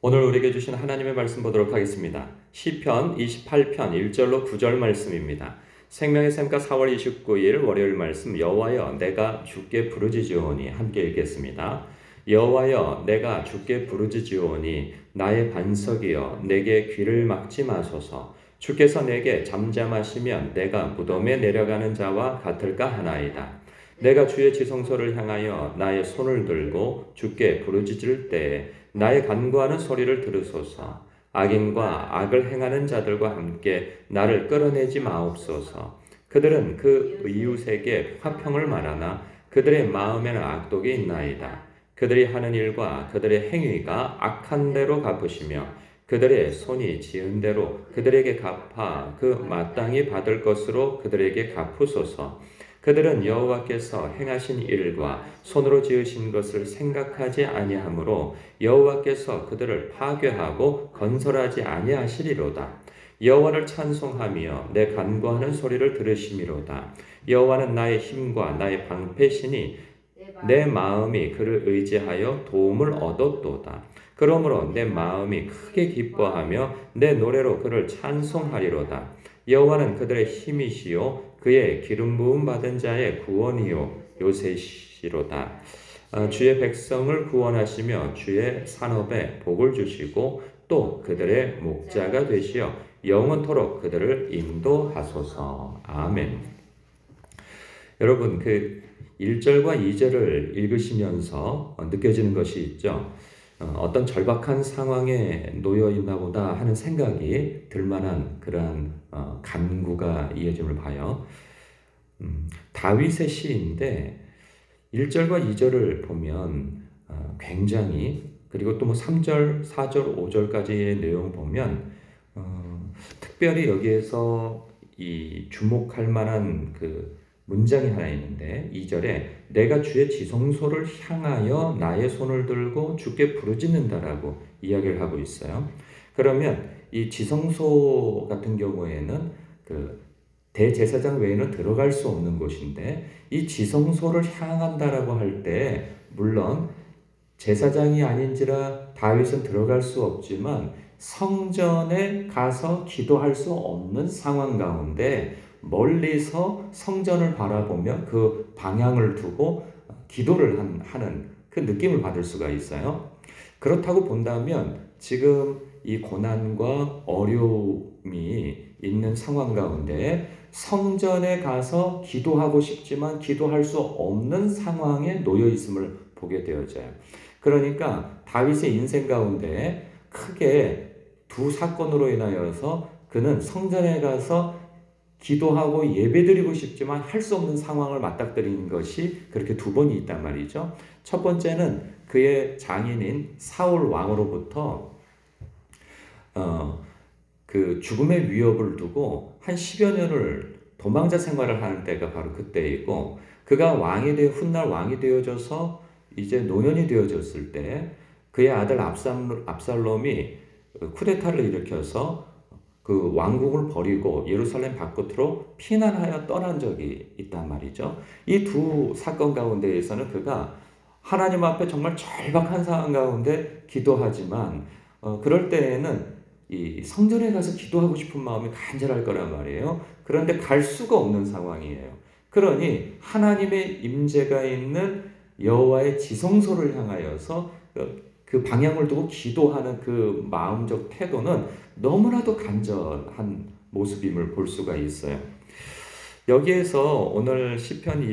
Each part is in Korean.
오늘 우리에게 주신 하나님의 말씀 보도록 하겠습니다. 시편 28편 1절로 9절 말씀입니다. 생명의 샘가 4월 29일 월요일 말씀 여호와여 내가 주께 부르짖으오니 함께 읽겠습니다. 여호와여 내가 주께 부르짖으오니 나의 반석이여 내게 귀를 막지 마소서. 주께서 내게 잠잠하시면 내가 무덤에 내려가는 자와 같을까 하나이다. 내가 주의 지성소를 향하여 나의 손을 들고 주께 부르짖을 때에 나의 간구하는 소리를 들으소서. 악인과 악을 행하는 자들과 함께 나를 끌어내지 마옵소서. 그들은 그 이웃에게 화평을 말하나 그들의 마음에는 악독이 있나이다. 그들이 하는 일과 그들의 행위가 악한 대로 갚으시며 그들의 손이 지은 대로 그들에게 갚아 그 마땅히 받을 것으로 그들에게 갚으소서. 그들은 여호와께서 행하신 일과 손으로 지으신 것을 생각하지 아니하므로 여호와께서 그들을 파괴하고 건설하지 아니하시리로다. 여호와를 찬송하며 내 간구하는 소리를 들으심이로다. 여호와는 나의 힘과 나의 방패시니 내 마음이 그를 의지하여 도움을 얻었도다. 그러므로 내 마음이 크게 기뻐하며 내 노래로 그를 찬송하리로다. 여호와는 그들의 힘이시요 그의 기름 부음 받은 자의 구원이요 요새시로다. 주의 백성을 구원하시며 주의 산업에 복을 주시고 또 그들의 목자가 되시어 영원토록 그들을 인도하소서. 아멘. 여러분, 그 1절과 2절을 읽으시면서 느껴지는 것이 있죠. 어떤 절박한 상황에 놓여 있나 보다 하는 생각이 들만한 그러한 간구가 이어짐을 봐요. 다윗의 시인데 1절과 2절을 보면 굉장히, 그리고 또 뭐 3절, 4절, 5절까지의 내용 보면 특별히 여기에서 이 주목할 만한 그 문장이 하나 있는데 2절에 내가 주의 지성소를 향하여 나의 손을 들고 주께 부르짖는다라고 이야기를 하고 있어요. 그러면 이 지성소 같은 경우에는 그 대제사장 외에는 들어갈 수 없는 곳인데 이 지성소를 향한다라고 할 때 물론 제사장이 아닌지라 다윗은 들어갈 수 없지만 성전에 가서 기도할 수 없는 상황 가운데 멀리서 성전을 바라보며 그 방향을 두고 기도를 하는 그 느낌을 받을 수가 있어요. 그렇다고 본다면 지금 이 고난과 어려움이 있는 상황 가운데 성전에 가서 기도하고 싶지만 기도할 수 없는 상황에 놓여 있음을 보게 되어져요. 그러니까 다윗의 인생 가운데 크게 두 사건으로 인하여서 그는 성전에 가서 기도하고 예배드리고 싶지만 할 수 없는 상황을 맞닥뜨리는 것이 그렇게 두 번이 있단 말이죠. 첫 번째는 그의 장인인 사울 왕으로부터 그 죽음의 위협을 두고 한 10여 년을 도망자 생활을 하는 때가 바로 그때이고, 그가 훗날 왕이 되어져서 이제 노년이 되어졌을 때 그의 아들 압살롬이 쿠데타를 일으켜서 그 왕국을 버리고 예루살렘 밖으로 피난하여 떠난 적이 있단 말이죠. 이 두 사건 가운데에서는 그가 하나님 앞에 정말 절박한 상황 가운데 기도하지만 그럴 때에는 이 성전에 가서 기도하고 싶은 마음이 간절할 거란 말이에요. 그런데 갈 수가 없는 상황이에요. 그러니 하나님의 임재가 있는 여호와의 지성소를 향하여서 그 방향을 두고 기도하는 그 마음적 태도는 너무나도 간절한 모습임을 볼 수가 있어요. 여기에서 오늘 시편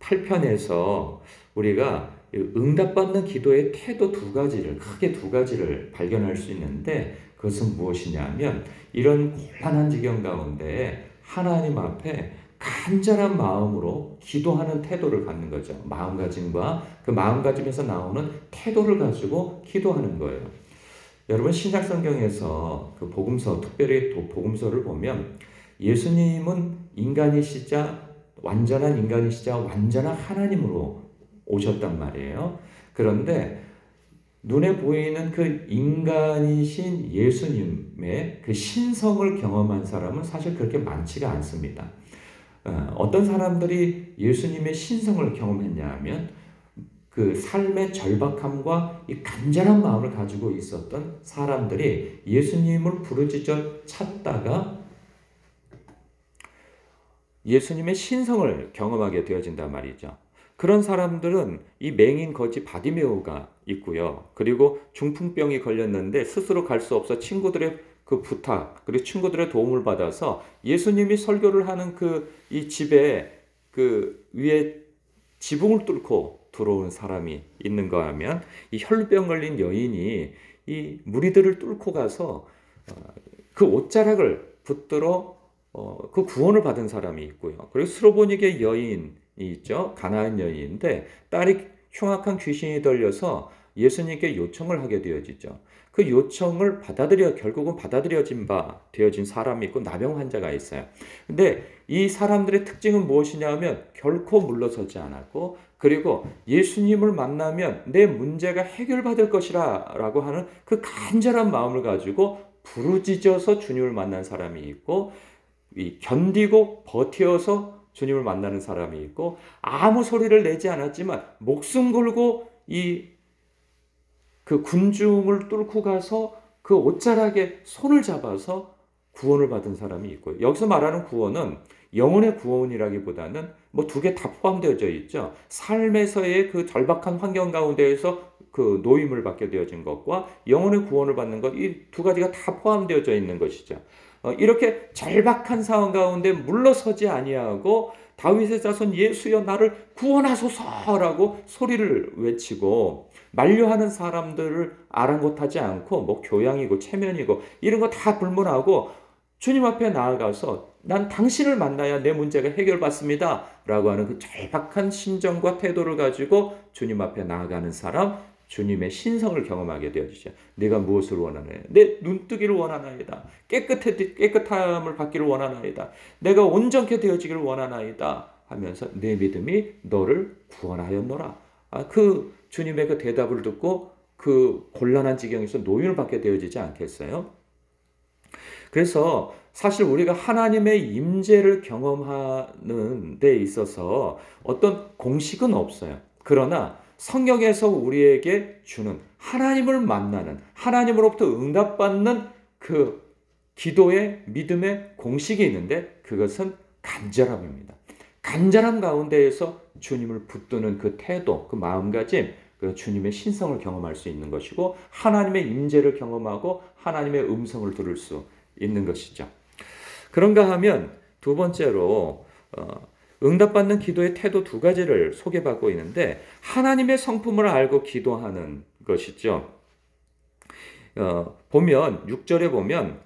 28편에서 우리가 응답받는 기도의 태도 크게 두 가지를 발견할 수 있는데, 그것은 무엇이냐면 이런 곤란한 지경 가운데 하나님 앞에 간절한 마음으로 기도하는 태도를 갖는 거죠. 마음가짐과 그 마음가짐에서 나오는 태도를 가지고 기도하는 거예요. 여러분, 신약성경에서 그 복음서, 특별히 복음서를 보면 예수님은 완전한 인간이시자 완전한 하나님으로 오셨단 말이에요. 그런데 눈에 보이는 그 인간이신 예수님의 그 신성을 경험한 사람은 사실 그렇게 많지가 않습니다. 어떤 사람들이 예수님의 신성을 경험했냐 하면 그 삶의 절박함과 이 간절한 마음을 가지고 있었던 사람들이 예수님을 부르짖어 찾다가 예수님의 신성을 경험하게 되어진단 말이죠. 그런 사람들은 이 맹인 거지 바디메오가 있고요. 그리고 중풍병이 걸렸는데 스스로 갈 수 없어 친구들의 그 부탁, 그리고 친구들의 도움을 받아서 예수님이 설교를 하는 이 집에 그 위에 지붕을 뚫고 들어온 사람이 있는가 하면 이 혈병 걸린 여인이 이 무리들을 뚫고 가서 그 옷자락을 붙들어 그 구원을 받은 사람이 있고요. 그리고 스로보니게 여인이 있죠. 가나안 여인인데 딸이 흉악한 귀신이 들려서 예수님께 요청을 하게 되어지죠. 그 요청을 결국은 되어진 사람이 있고 나병 환자가 있어요. 근데 이 사람들의 특징은 무엇이냐면 결코 물러서지 않았고, 그리고 예수님을 만나면 내 문제가 해결받을 것이라 라고 하는 그 간절한 마음을 가지고 부르짖어서 주님을 만난 사람이 있고, 견디고 버텨서 주님을 만나는 사람이 있고, 아무 소리를 내지 않았지만 목숨 걸고 그 군중을 뚫고 가서 그 옷자락에 손을 잡아서 구원을 받은 사람이 있고요. 여기서 말하는 구원은 영혼의 구원이라기보다는 뭐 두 개 다 포함되어져 있죠. 삶에서의 그 절박한 환경 가운데에서 그 노임을 받게 되어진 것과 영혼의 구원을 받는 것, 이 두 가지가 다 포함되어져 있는 것이죠. 이렇게 절박한 상황 가운데 물러서지 아니하고 다윗의 자손 예수여 나를 구원하소서라고 소리를 외치고 만류하는 사람들을 아랑곳하지 않고 뭐 교양이고 체면이고 이런 거 다 불문하고 주님 앞에 나아가서 난 당신을 만나야 내 문제가 해결받습니다 라고 하는 그 절박한 심정과 태도를 가지고 주님 앞에 나아가는 사람, 주님의 신성을 경험하게 되어지죠. 내가 무엇을 원하나요? 내 눈뜨기를 원하나이다. 깨끗함을 받기를 원하나이다. 내가 온전케 되어지기를 원하나이다 하면서 내 믿음이 너를 구원하였노라. 그 주님의 그 대답을 듣고 그 곤란한 지경에서 노임을 받게 되어지지 않겠어요? 그래서 사실 우리가 하나님의 임재를 경험하는 데 있어서 어떤 공식은 없어요. 그러나 성경에서 우리에게 주는 하나님을 만나는, 하나님으로부터 응답받는 그 기도의 믿음의 공식이 있는데 그것은 간절함입니다. 간절함 가운데에서 주님을 붙드는 그 태도, 그 마음가짐, 그 주님의 신성을 경험할 수 있는 것이고 하나님의 임재를 경험하고 하나님의 음성을 들을 수 있는 것이죠. 그런가 하면 두 번째로 응답받는 기도의 태도 두 가지를 소개받고 있는데 하나님의 성품을 알고 기도하는 것이죠. 보면 6절에 보면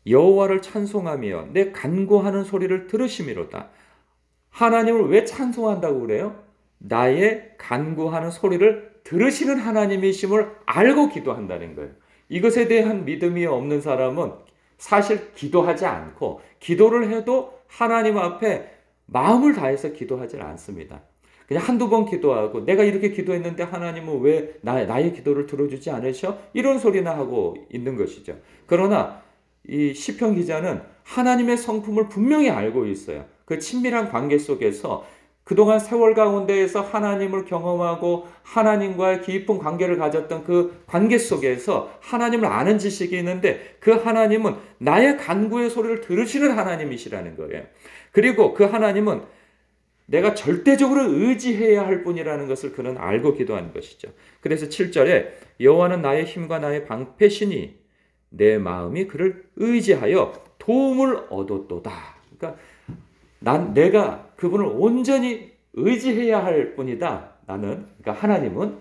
여호와를 찬송하며 내 간구하는 소리를 들으심이로다. 하나님을 왜 찬송한다고 그래요? 나의 간구하는 소리를 들으시는 하나님이심을 알고 기도한다는 거예요. 이것에 대한 믿음이 없는 사람은 사실 기도하지 않고 기도를 해도 하나님 앞에 마음을 다해서 기도하지 않습니다. 그냥 한두 번 기도하고 내가 이렇게 기도했는데 하나님은 왜 나의 기도를 들어주지 않으셔? 이런 소리나 하고 있는 것이죠. 그러나 이 시편 기자는 하나님의 성품을 분명히 알고 있어요. 그 친밀한 관계 속에서 그동안 세월 가운데에서 하나님을 경험하고 하나님과의 깊은 관계를 가졌던 그 관계 속에서 하나님을 아는 지식이 있는데 그 하나님은 나의 간구의 소리를 들으시는 하나님이시라는 거예요. 그리고 그 하나님은 내가 절대적으로 의지해야 할 분이라는 것을 그는 알고 기도하는 것이죠. 그래서 7절에 여호와는 나의 힘과 나의 방패시니 내 마음이 그를 의지하여 도움을 얻었도다. 그러니까 내가 그분을 온전히 의지해야 할 뿐이다. 그러니까 하나님은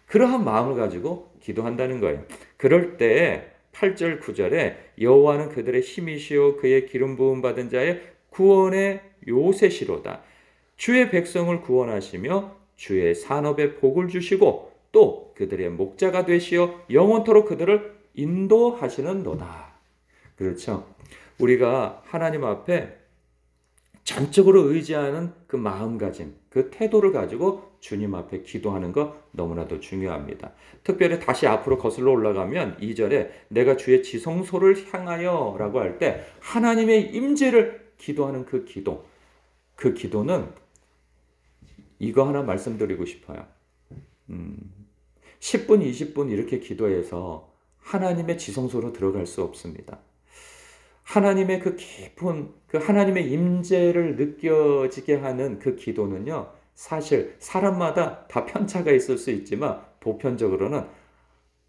그러한 마음을 가지고 기도한다는 거예요. 그럴 때 8절 9절에 여호와는 그들의 힘이시오 그의 기름 부음 받은 자의 구원의 요새시로다. 주의 백성을 구원하시며 주의 산업에 복을 주시고 또 그들의 목자가 되시어 영원토록 그들을 인도하시는도다. 그렇죠. 우리가 하나님 앞에 전적으로 의지하는 그 마음가짐, 그 태도를 가지고 주님 앞에 기도하는 것 너무나도 중요합니다. 특별히 다시 앞으로 거슬러 올라가면 2절에 내가 주의 지성소를 향하여 라고 할 때 하나님의 임재를 기도하는 그 기도는 이거 하나 말씀드리고 싶어요. 10분, 20분 이렇게 기도해서 하나님의 지성소로 들어갈 수 없습니다. 하나님의 그 깊은 그 하나님의 임재를 느껴지게 하는 그 기도는요. 사실 사람마다 다 편차가 있을 수 있지만 보편적으로는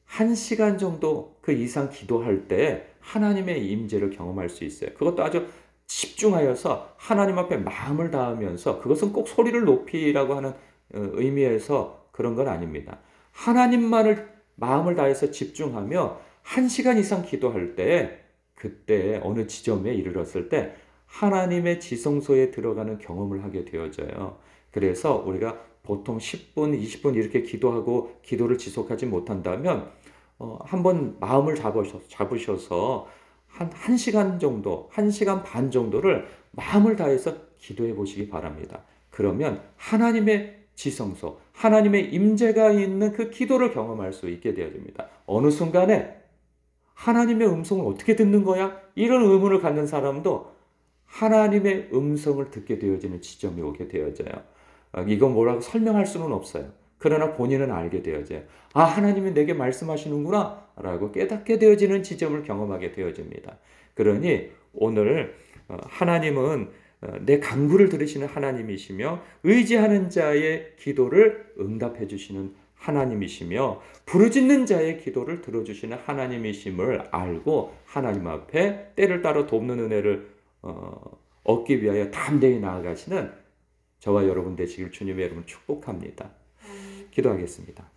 1시간 정도 그 이상 기도할 때 하나님의 임재를 경험할 수 있어요. 그것도 아주 집중하여서 하나님 앞에 마음을 다하면서 그것은 꼭 소리를 높이라고 하는 의미에서 그런 건 아닙니다. 하나님만을 마음을 다해서 집중하며 1시간 이상 기도할 때 그때 어느 지점에 이르렀을 때 하나님의 지성소에 들어가는 경험을 하게 되어져요. 그래서 우리가 보통 10분, 20분 이렇게 기도하고 기도를 지속하지 못한다면 한번 마음을 잡으셔서 한 1시간 정도, 1시간 반 정도를 마음을 다해서 기도해 보시기 바랍니다. 그러면 하나님의 지성소, 하나님의 임재가 있는 그 기도를 경험할 수 있게 되어집니다. 어느 순간에 하나님의 음성을 어떻게 듣는 거야? 이런 의문을 갖는 사람도 하나님의 음성을 듣게 되어지는 지점이 오게 되어져요. 이건 뭐라고 설명할 수는 없어요. 그러나 본인은 알게 되어져요. 아, 하나님이 내게 말씀하시는구나 라고 깨닫게 되어지는 지점을 경험하게 되어집니다. 그러니 오늘 하나님은 내 간구를 들으시는 하나님이시며 의지하는 자의 기도를 응답해 주시는 하나님이시며 부르짖는 자의 기도를 들어주시는 하나님이심을 알고 하나님 앞에 때를 따라 돕는 은혜를 얻기 위하여 담대히 나아가시는 저와 여러분 되시길 주님의 이름으로 축복합니다. 기도하겠습니다.